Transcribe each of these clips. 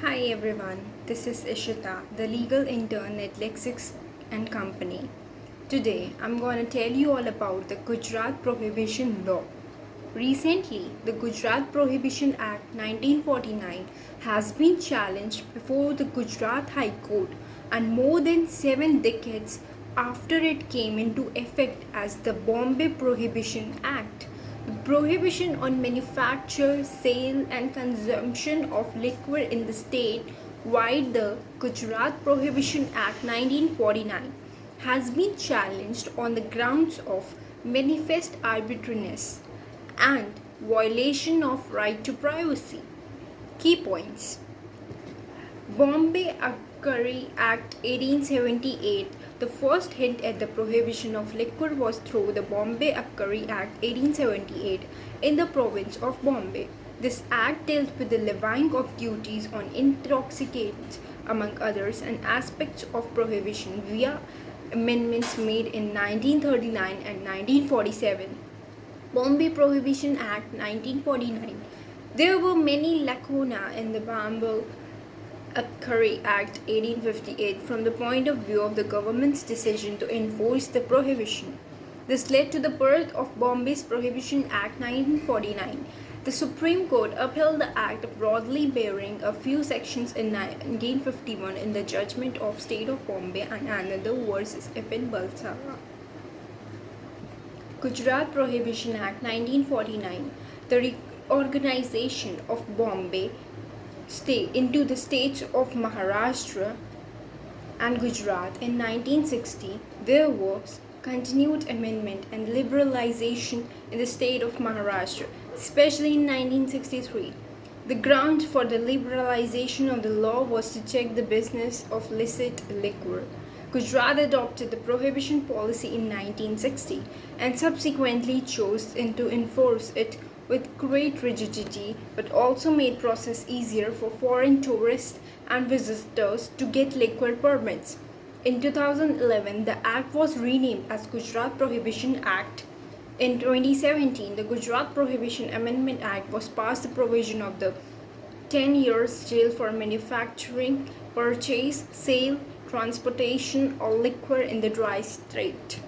Hi everyone, this is Ishita, the legal intern at Lexix and Company. Today I'm going to tell you all about the Gujarat Prohibition Law. Recently, the Gujarat Prohibition Act 1949 has been challenged before the Gujarat High Court, and more than 7 decades after it came into effect as the Bombay Prohibition Act. The prohibition on manufacture, sale, and consumption of liquor in the state via the Gujarat Prohibition Act 1949 has been challenged on the grounds of manifest arbitrariness and violation of right to privacy. Key points: Bombay Abkari Act 1878. The first hint at the prohibition of liquor was through the Bombay Abkari Act 1878 in the province of Bombay. This act dealt with the levying of duties on intoxicants, among others, and aspects of prohibition via amendments made in 1939 and 1947. Bombay Prohibition Act 1949. There were many lacunae in the Bombay Abkari Act 1858 from the point of view of the government's decision to enforce the prohibition. This led to the birth of Bombay's Prohibition Act 1949. The Supreme Court upheld the act broadly bearing a few sections in 1951 in the judgment of State of Bombay and another versus F.N. Balsara. Gujarat Prohibition Act 1949. The reorganization of Bombay state into the states of Maharashtra and Gujarat in 1960, there was continued amendment and liberalization in the state of Maharashtra, especially in 1963. The ground for the liberalization of the law was to check the business of licit liquor. Gujarat adopted the prohibition policy in 1960 and subsequently chose to enforce it with great rigidity, but also made process easier for foreign tourists and visitors to get liquor permits. In 2011, the act was renamed as Gujarat Prohibition Act. In 2017, the Gujarat Prohibition Amendment Act was passed the provision of the 10 years jail for manufacturing, purchase, sale, transportation of liquor in the dry state.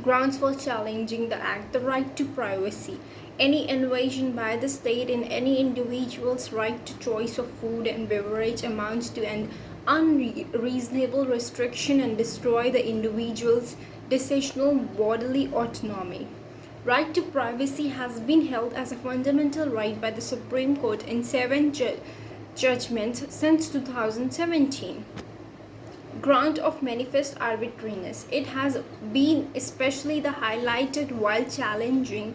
Grounds for challenging the act: the right to privacy. Any invasion by the state in any individual's right to choice of food and beverage amounts to an unreasonable restriction and destroy the individual's decisional bodily autonomy. Right to privacy has been held as a fundamental right by the Supreme Court in seven judgments since 2017. Ground of manifest arbitrariness. It has been especially the highlighted while challenging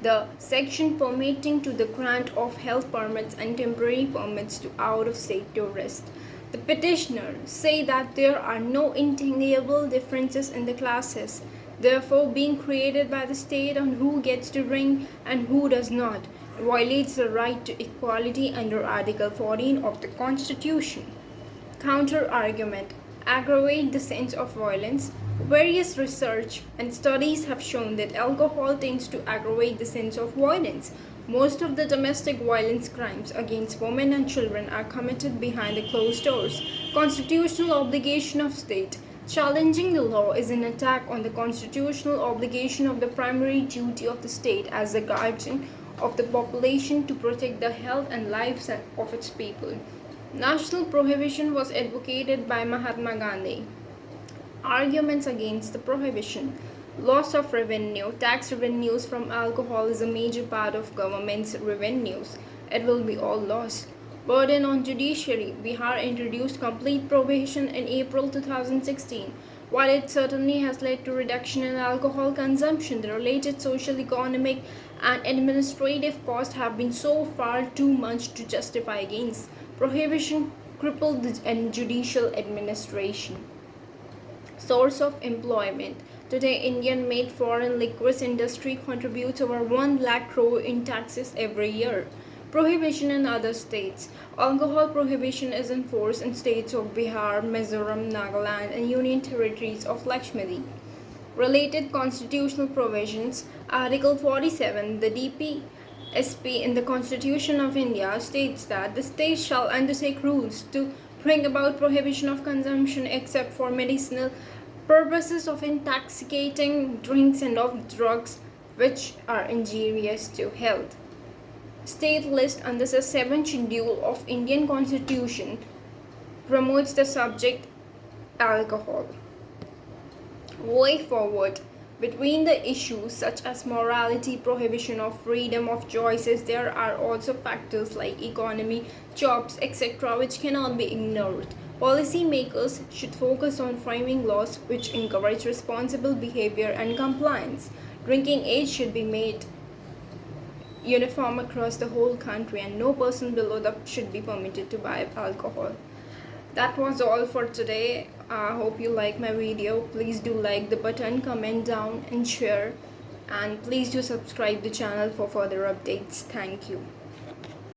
the section permitting to the grant of health permits and temporary permits to out-of-state tourists. The petitioners say that there are no intangible differences in the classes, therefore being created by the state on who gets to drink and who does not, violates the right to equality under Article 14 of the Constitution. Counter argument: aggravate the sense of violence. Various research and studies have shown that alcohol tends to aggravate the sense of violence. Most of the domestic violence crimes against women and children are committed behind the closed doors. Constitutional obligation of state. Challenging the law is an attack on the constitutional obligation of the primary duty of the state as the guardian of the population to protect the health and lives of its people. National prohibition was advocated by Mahatma Gandhi. Arguments against the prohibition: loss of revenue. Tax revenues from alcohol is a major part of government's revenues. It will be all lost. Burden on judiciary. Bihar introduced complete prohibition in April 2016. While it certainly has led to reduction in alcohol consumption, the related social, economic, and administrative costs have been so far too much to justify against. Prohibition crippled the judicial administration. Source of employment. Today, Indian-made foreign liquors industry contributes over 1 lakh crore in taxes every year. Prohibition in other states. Alcohol prohibition is enforced in states of Bihar, Mizoram, Nagaland, and Union Territories of Lakshadweep. Related constitutional provisions. Article 47. The DP SP in the Constitution of India states that the state shall undertake rules to bring about prohibition of consumption except for medicinal purposes of intoxicating drinks and of drugs which are injurious to health. State list under the 7th schedule of Indian Constitution promotes the subject alcohol. Way forward, between the issues such as morality, prohibition of freedom of choices, there are also factors like economy, jobs, etc., which cannot be ignored. Policymakers should focus on framing laws which encourage responsible behavior and compliance. Drinking age should be made uniform across the whole country, and no person below that should be permitted to buy alcohol. That was all for today. I hope you like my video. Please do like the button, comment down and share, and please do subscribe the channel for further updates. Thank you.